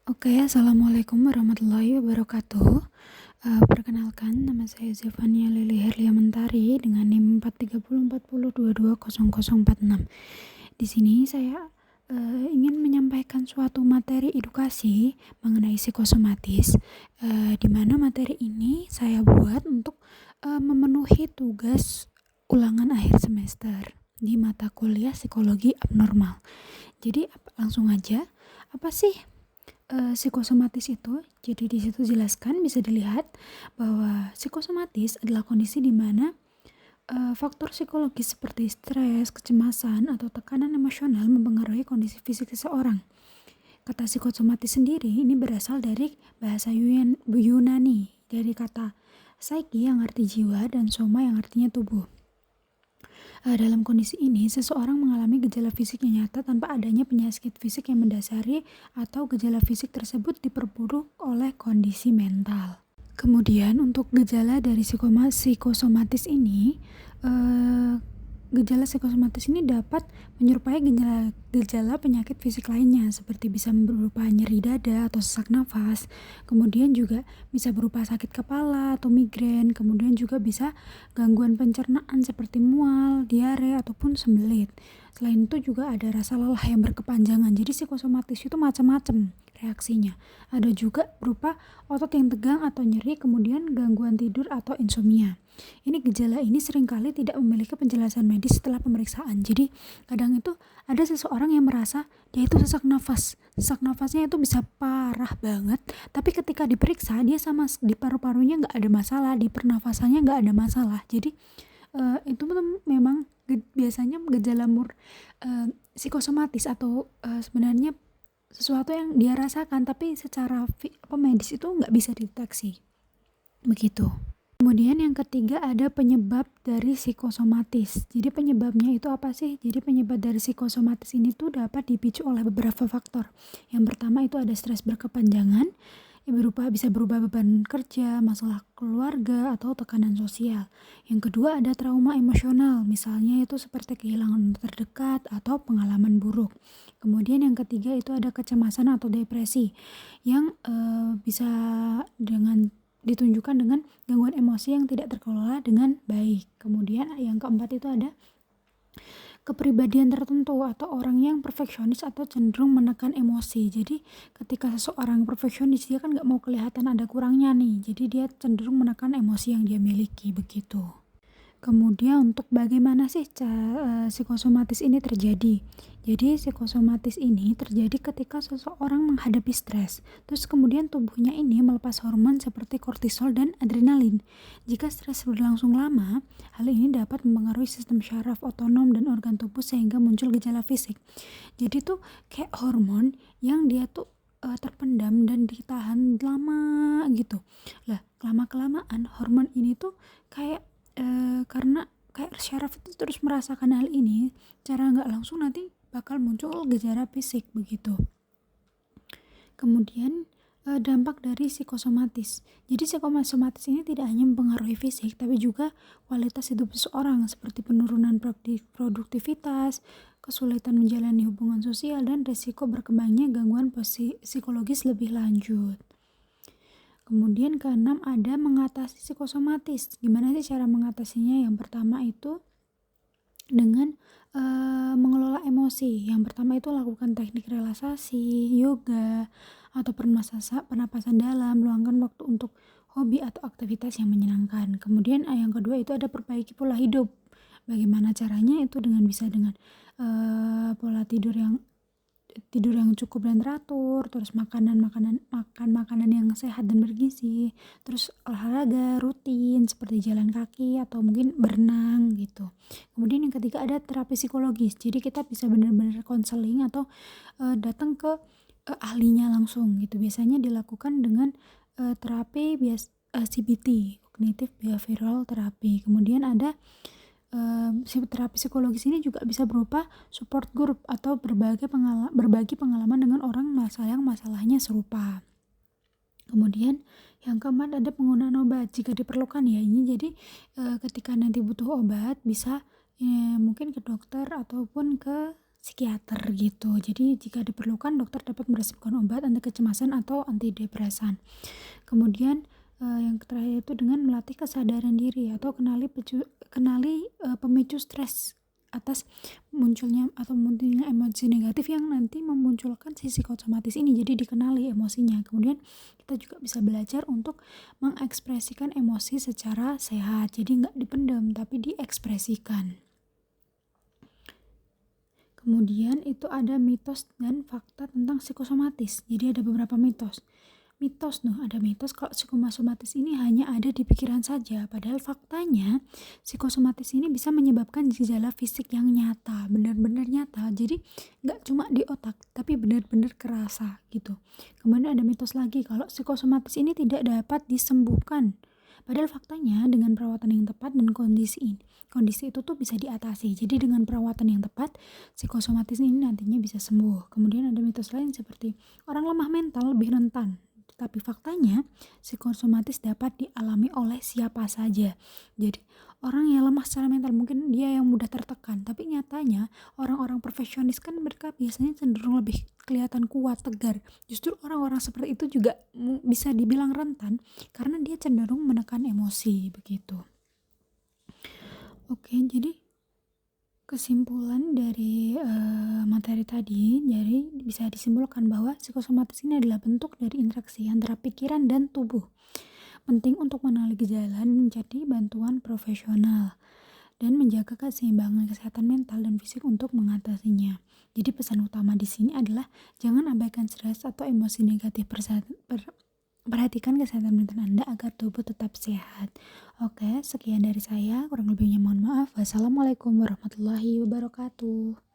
Oke, assalamualaikum warahmatullahi wabarakatuh. Perkenalkan, nama saya Zefania Lili Herlia Mentari dengan NIM 43040220046. Di sini saya ingin menyampaikan suatu materi edukasi mengenai psikosomatis, di mana materi ini saya buat untuk memenuhi tugas ulangan akhir semester di mata kuliah psikologi abnormal. Jadi langsung aja, apa sih psikosomatis itu? Jadi di situ jelaskan, bisa dilihat bahwa psikosomatis adalah kondisi di mana faktor psikologis seperti stres, kecemasan, atau tekanan emosional mempengaruhi kondisi fisik seseorang. Kata psikosomatis sendiri ini berasal dari bahasa Yunani, dari kata psyche yang arti jiwa dan soma yang artinya tubuh. Dalam kondisi ini, seseorang mengalami gejala fisik yang nyata tanpa adanya penyakit fisik yang mendasari, atau gejala fisik tersebut diperburuk oleh kondisi mental. Kemudian untuk gejala dari psikosomatis ini, gejala psikosomatis ini dapat menyerupai gejala penyakit fisik lainnya, seperti bisa berupa nyeri dada atau sesak nafas, kemudian juga bisa berupa sakit kepala atau migrain, kemudian juga bisa gangguan pencernaan seperti mual, diare, ataupun sembelit. Selain itu juga ada rasa lelah yang berkepanjangan. Jadi psikosomatis itu macam-macam reaksinya. Ada juga berupa otot yang tegang atau nyeri, kemudian gangguan tidur atau insomnia. Gejala ini seringkali tidak memiliki penjelasan medis setelah pemeriksaan. Jadi kadang itu ada seseorang yang merasa dia itu sesak nafas. Sesak nafasnya itu bisa parah banget, tapi ketika diperiksa dia sama di paru-parunya nggak ada masalah, di pernafasannya nggak ada masalah. Jadi itu memang biasanya gejala psikosomatis atau sebenarnya sesuatu yang dia rasakan, tapi secara medis itu nggak bisa dideteksi. Begitu. Kemudian yang ketiga ada penyebab dari psikosomatis. Jadi penyebabnya itu apa sih? Jadi penyebab dari psikosomatis ini tuh dapat dipicu oleh beberapa faktor. Yang pertama itu ada stres berkepanjangan, bisa berupa beban kerja, masalah keluarga, atau tekanan sosial. Yang kedua ada trauma emosional, misalnya itu seperti kehilangan terdekat atau pengalaman buruk. Kemudian yang ketiga itu ada kecemasan atau depresi yang bisa ditunjukkan dengan gangguan emosi yang tidak terkelola dengan baik. Kemudian yang keempat itu ada kepribadian tertentu atau orang yang perfeksionis atau cenderung menekan emosi. Jadi ketika seseorang perfeksionis, dia kan gak mau kelihatan ada kurangnya nih, jadi dia cenderung menekan emosi yang dia miliki, begitu. Kemudian untuk bagaimana sih psikosomatis ini terjadi? Jadi psikosomatis ini terjadi ketika seseorang menghadapi stres, terus kemudian tubuhnya ini melepas hormon seperti kortisol dan adrenalin. Jika stres berlangsung lama, hal ini dapat mempengaruhi sistem syaraf, otonom, dan organ tubuh sehingga muncul gejala fisik. Jadi tuh kayak hormon yang dia tuh terpendam dan ditahan lama gitu. Lah, lama-kelamaan hormon ini tuh kayak karena kayak syaraf itu terus merasakan hal ini, cara nggak langsung nanti bakal muncul gejala fisik, begitu. Kemudian dampak dari psikosomatis. Jadi psikosomatis ini tidak hanya mempengaruhi fisik, tapi juga kualitas hidup seseorang, seperti penurunan produktivitas, kesulitan menjalani hubungan sosial, dan risiko berkembangnya gangguan psikologis lebih lanjut. Kemudian keenam ada mengatasi psikosomatis. Gimana sih cara mengatasinya? Yang pertama itu dengan mengelola emosi. Yang pertama itu lakukan teknik relaksasi, yoga, atau pernapasan dalam, luangkan waktu untuk hobi atau aktivitas yang menyenangkan. Kemudian yang kedua itu ada perbaiki pola hidup. Bagaimana caranya? Itu dengan pola tidur yang cukup dan teratur, terus makan makanan yang sehat dan bergizi, terus olahraga rutin seperti jalan kaki atau mungkin berenang gitu. Kemudian yang ketiga ada terapi psikologis. Jadi kita bisa benar-benar konseling atau datang ke ahlinya langsung gitu. Biasanya dilakukan dengan terapi CBT, Cognitive Behavioral Therapy. Kemudian ada terapi psikologis ini juga bisa berupa support group atau berbagi pengalaman dengan orang yang masalahnya serupa. Kemudian yang keempat ada penggunaan obat jika diperlukan ya. Ini jadi ketika nanti butuh obat bisa mungkin ke dokter ataupun ke psikiater gitu. Jadi jika diperlukan dokter dapat meresepkan obat anti kecemasan atau antidepresan. Kemudian yang terakhir itu dengan melatih kesadaran diri atau kenali pemicu stres atas munculnya emosi negatif yang nanti memunculkan si psikosomatis ini. Jadi dikenali emosinya. Kemudian kita juga bisa belajar untuk mengekspresikan emosi secara sehat. Jadi nggak dipendam tapi diekspresikan. Kemudian itu ada mitos dan fakta tentang psikosomatis. Jadi ada beberapa mitos. Ada mitos kalau psikosomatis ini hanya ada di pikiran saja, padahal faktanya psikosomatis ini bisa menyebabkan gejala fisik yang nyata, benar-benar nyata. Jadi nggak cuma di otak, tapi benar-benar kerasa gitu. Kemudian ada mitos lagi kalau psikosomatis ini tidak dapat disembuhkan, padahal faktanya dengan perawatan yang tepat dan kondisi itu tuh bisa diatasi. Jadi dengan perawatan yang tepat, psikosomatis ini nantinya bisa sembuh. Kemudian ada mitos lain seperti orang lemah mental lebih rentan. Tapi faktanya psikosomatis dapat dialami oleh siapa saja. Jadi orang yang lemah secara mental mungkin dia yang mudah tertekan, tapi nyatanya orang-orang perfeksionis kan mereka biasanya cenderung lebih kelihatan kuat, tegar. Justru orang-orang seperti itu juga bisa dibilang rentan karena dia cenderung menekan emosi begitu. Oke, jadi kesimpulan dari materi tadi, jadi bisa disimpulkan bahwa psikosomatis ini adalah bentuk dari interaksi antara pikiran dan tubuh. Penting untuk mengenali gejala dan mencari bantuan profesional dan menjaga keseimbangan kesehatan mental dan fisik untuk mengatasinya. Jadi pesan utama di sini adalah jangan abaikan stres atau emosi negatif. Perhatikan kesehatan mental Anda agar tubuh tetap sehat. Oke, sekian dari saya. Kurang lebihnya mohon maaf. Wassalamualaikum warahmatullahi wabarakatuh.